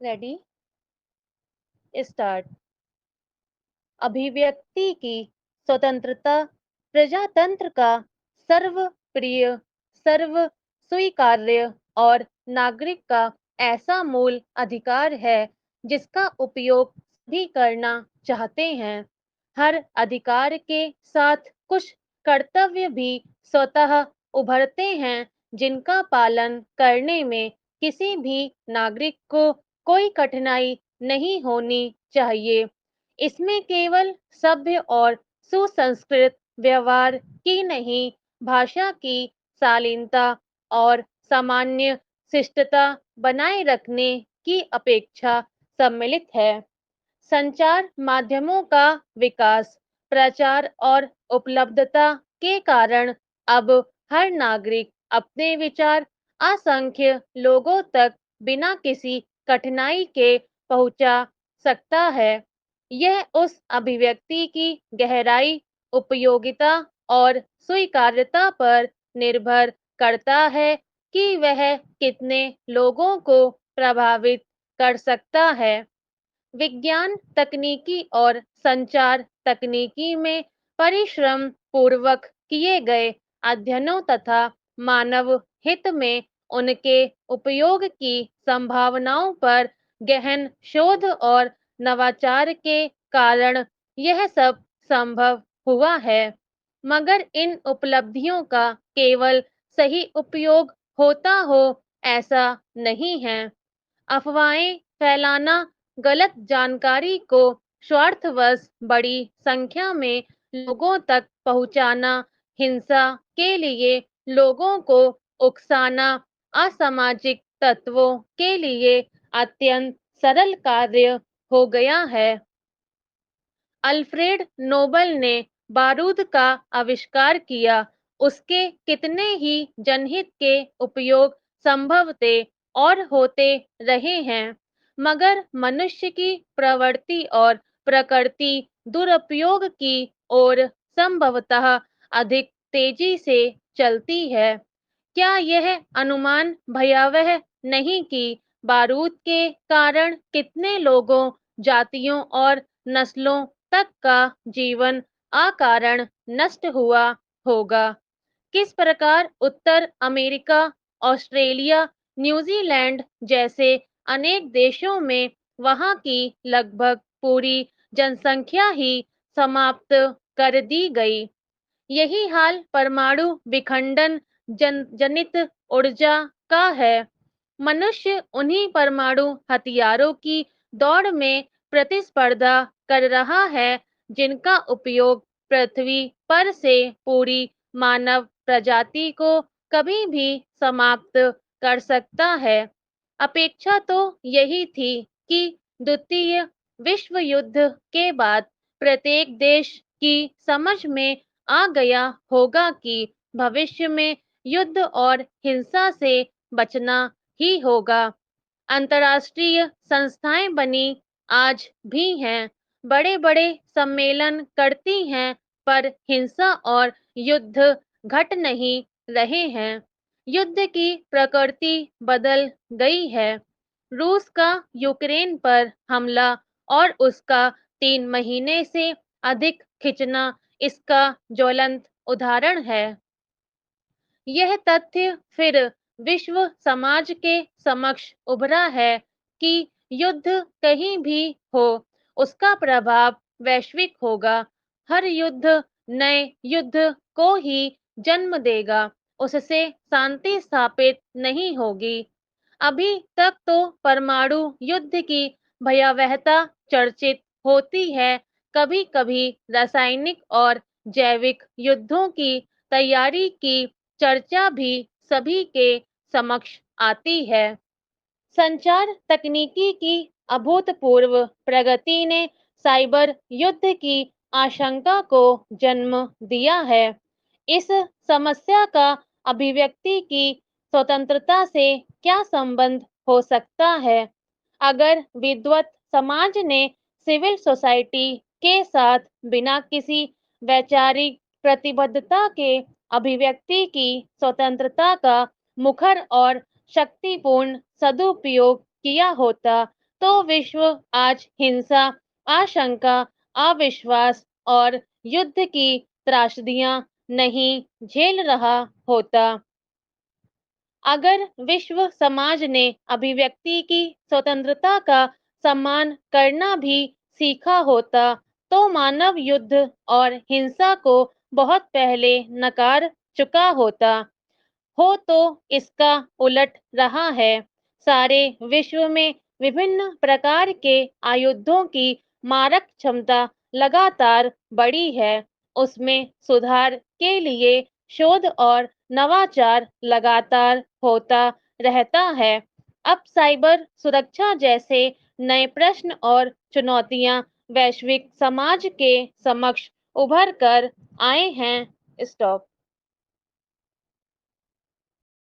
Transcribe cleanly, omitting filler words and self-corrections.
Ready start. अभिव्यक्ति की स्वतंत्रता प्रजातंत्र का सर्वप्रिय, सर्व स्वीकार्य और नागरिक का ऐसा मूल अधिकार है जिसका उपयोग सभी करना चाहते हैं। हर अधिकार के साथ कुछ कर्तव्य भी स्वतः उभरते हैं जिनका पालन करने में किसी भी नागरिक को कोई कठिनाई नहीं होनी चाहिए। इसमें केवल सभ्य और सुसंस्कृत व्यवहार की नहीं, भाषा की शालीनता और सामान्य शिष्टता बनाए रखने की अपेक्षा सम्मिलित है। संचार माध्यमों का विकास, प्रचार और उपलब्धता के कारण अब हर नागरिक अपने विचार असंख्य लोगों तक बिना किसी कठिनाई के पहुंचा सकता है। यह उस अभिव्यक्ति की गहराई, उपयोगिता और स्वीकार्यता पर निर्भर करता है कि वह कितने लोगों को प्रभावित कर सकता है। विज्ञान तकनीकी और संचार तकनीकी में परिश्रम पूर्वक किए गए अध्ययनों तथा मानव हित में उनके उपयोग की संभावनाओं पर गहन शोध और नवाचार के कारण यह सब संभव हुआ है। मगर इन उपलब्धियों का केवल सही उपयोग होता हो, ऐसा नहीं है। अफवाहें फैलाना, गलत जानकारी को स्वार्थवश बड़ी संख्या में लोगों तक पहुंचाना, हिंसा के लिए लोगों को उकसाना, असामाजिक तत्वों के लिए अत्यंत सरल कार्य हो गया है। अल्फ्रेड नोबल ने बारूद का आविष्कार किया, उसके कितने ही जनहित के उपयोग संभव थे और होते रहे हैं। मगर मनुष्य की प्रवृत्ति और प्रकृति दुरुपयोग की ओर संभवतः अधिक तेजी से चलती है। क्या यह अनुमान भयावह नहीं कि बारूद के कारण कितने लोगों, जातियों और नस्लों तक का जीवन अकारण नष्ट हुआ होगा? किस प्रकार उत्तर अमेरिका, ऑस्ट्रेलिया, न्यूजीलैंड जैसे अनेक देशों में वहां की लगभग पूरी जनसंख्या ही समाप्त कर दी गई। यही हाल परमाणु विखंडन जनित ऊर्जा का है। मनुष्य उन्हीं परमाणु हथियारों की दौड़ में प्रतिस्पर्धा कर रहा है जिनका उपयोग पृथ्वी पर से पूरी मानव प्रजाति को कभी भी समाप्त कर सकता है। अपेक्षा तो यही थी कि द्वितीय विश्व युद्ध के बाद प्रत्येक देश की समझ में आ गया होगा कि भविष्य में युद्ध और हिंसा से बचना ही होगा। अंतर्राष्ट्रीय संस्थाएं बनी आज भी हैं, बड़े बड़े सम्मेलन करती हैं, पर हिंसा और युद्ध घट नहीं रहे हैं। युद्ध की प्रकृति बदल गई है। रूस का यूक्रेन पर हमला और उसका 3 महीने से अधिक खिंचना इसका ज्वलंत उदाहरण है। यह तथ्य फिर विश्व समाज के समक्ष उभरा है कि युद्ध कहीं भी हो, उसका प्रभाव वैश्विक होगा। हर युद्ध नए युद्ध को ही जन्म देगा, उससे शांति स्थापित नहीं होगी। अभी तक तो परमाणु युद्ध की भयावहता चर्चित होती है, कभी कभी रासायनिक और जैविक युद्धों की तैयारी की चर्चा भी सभी के समक्ष आती है। संचार तकनीकी की अभूतपूर्व प्रगति ने साइबर युद्ध की आशंका को जन्म दिया है। इस समस्या का अभिव्यक्ति की स्वतंत्रता से क्या संबंध हो सकता है? अगर विद्वत समाज ने सिविल सोसाइटी के साथ बिना किसी वैचारिक प्रतिबद्धता के अभिव्यक्ति की स्वतंत्रता का मुखर और शक्तिपूर्ण सदुपयोग किया होता, तो विश्व आज हिंसा, आशंका, अविश्वास और युद्ध की त्रासदियां नहीं झेल रहा होता। अगर विश्व समाज ने अभिव्यक्ति की स्वतंत्रता का सम्मान करना भी सीखा होता, तो मानव युद्ध और हिंसा को बहुत पहले नकार चुका होता। हो तो इसका उलट रहा है। सारे विश्व में विभिन्न प्रकार के आयुधों की मारक क्षमता लगातार बढ़ी है। उसमें सुधार के लिए शोध और नवाचार लगातार होता रहता है। अब साइबर सुरक्षा जैसे नए प्रश्न और चुनौतियां वैश्विक समाज के समक्ष उभर कर आए हैं। स्टॉप।